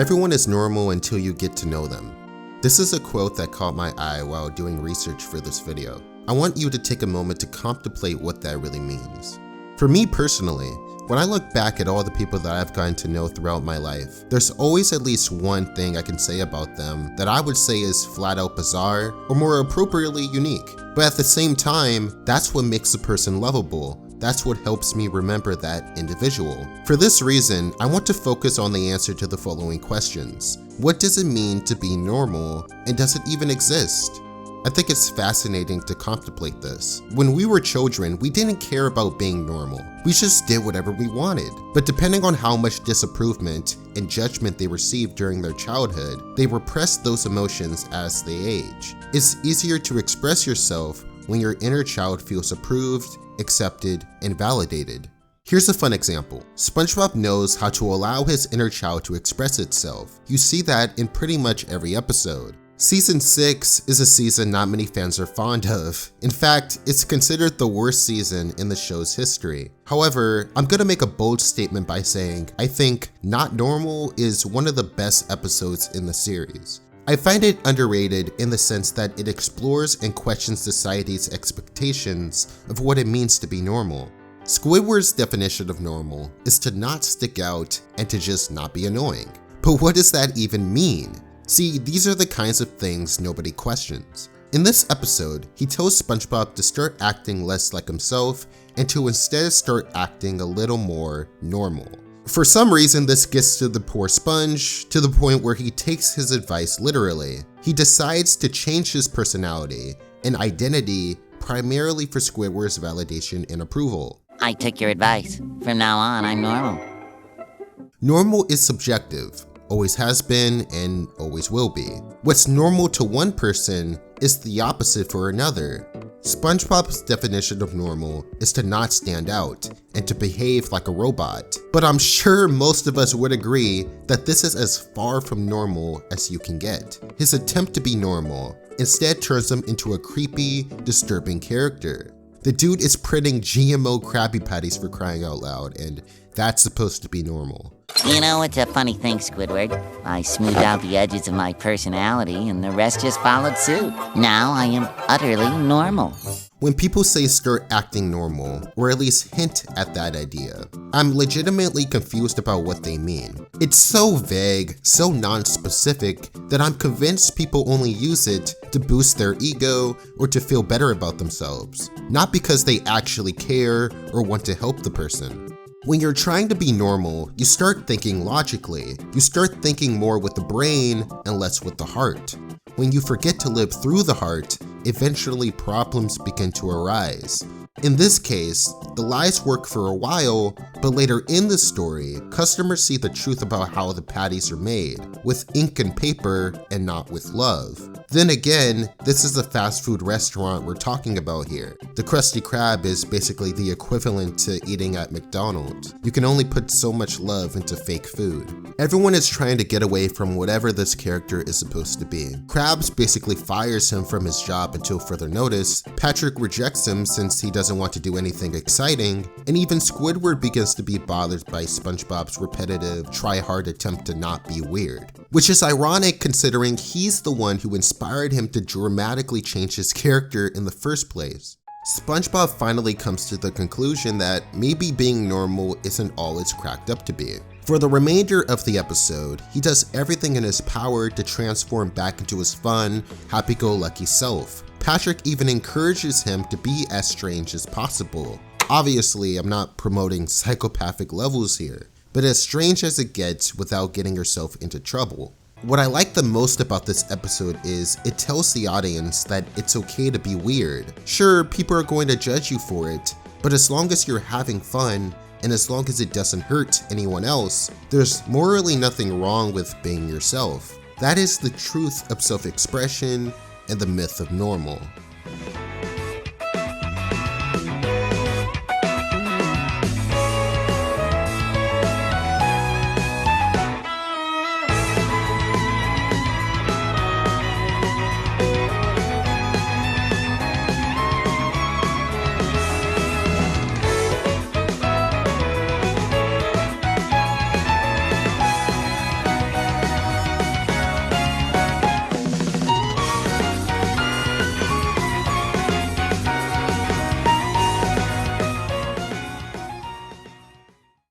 Everyone is normal until you get to know them. This is a quote that caught my eye while doing research for this video. I want you to take a moment to contemplate what that really means. For me personally, when I look back at all the people that I've gotten to know throughout my life, there's always at least one thing I can say about them that I would say is flat out bizarre or more appropriately unique. But at the same time, that's what makes a person lovable. That's what helps me remember that individual. For this reason, I want to focus on the answer to the following questions. What does it mean to be normal, and does it even exist? I think it's fascinating to contemplate this. When we were children, we didn't care about being normal. We just did whatever we wanted. But depending on how much disapproval and judgment they received during their childhood, they repress those emotions as they age. It's easier to express yourself when your inner child feels approved, accepted, and validated. Here's a fun example. SpongeBob knows how to allow his inner child to express itself. You see that in pretty much every episode. Season 6 is a season not many fans are fond of. In fact, it's considered the worst season in the show's history. However, I'm gonna make a bold statement by saying I think Not Normal is one of the best episodes in the series. I find it underrated in the sense that it explores and questions society's expectations of what it means to be normal. Squidward's definition of normal is to not stick out and to just not be annoying. But what does that even mean? See, these are the kinds of things nobody questions. In this episode, he tells SpongeBob to start acting less like himself and to instead start acting a little more normal. For some reason, this gets to the poor Sponge to the point where he takes his advice literally. He decides to change his personality and identity primarily for Squidward's validation and approval. I took your advice. From now on, I'm normal. Normal is subjective. Always has been and always will be. What's normal to one person is the opposite for another. SpongeBob's definition of normal is to not stand out and to behave like a robot. But I'm sure most of us would agree that this is as far from normal as you can get. His attempt to be normal instead turns him into a creepy, disturbing character. The dude is printing GMO Krabby Patties for crying out loud, and that's supposed to be normal. You know, it's a funny thing, Squidward. I smoothed out the edges of my personality and the rest just followed suit. Now I am utterly normal. When people say start acting normal, or at least hint at that idea, I'm legitimately confused about what they mean. It's so vague, so non-specific, that I'm convinced people only use it to boost their ego or to feel better about themselves, not because they actually care or want to help the person. When you're trying to be normal, you start thinking logically. You start thinking more with the brain and less with the heart. When you forget to live through the heart, eventually problems begin to arise. In this case, the lies work for a while, but later in the story, customers see the truth about how the patties are made, with ink and paper and not with love. Then again, this is a fast food restaurant we're talking about here. The Krusty Krab is basically the equivalent to eating at McDonald's. You can only put so much love into fake food. Everyone is trying to get away from whatever this character is supposed to be. Krabs basically fires him from his job until further notice, Patrick rejects him since he doesn't want to do anything exciting, and even Squidward begins to be bothered by SpongeBob's repetitive, try-hard attempt to not be weird. Which is ironic considering he's the one who inspired him to dramatically change his character in the first place. SpongeBob finally comes to the conclusion that maybe being normal isn't all it's cracked up to be. For the remainder of the episode, he does everything in his power to transform back into his fun, happy-go-lucky self. Patrick even encourages him to be as strange as possible. Obviously, I'm not promoting psychopathic levels here, but as strange as it gets without getting yourself into trouble. What I like the most about this episode is it tells the audience that it's okay to be weird. Sure, people are going to judge you for it, but as long as you're having fun, and as long as it doesn't hurt anyone else, there's morally nothing wrong with being yourself. That is the truth of self-expression and the myth of normal.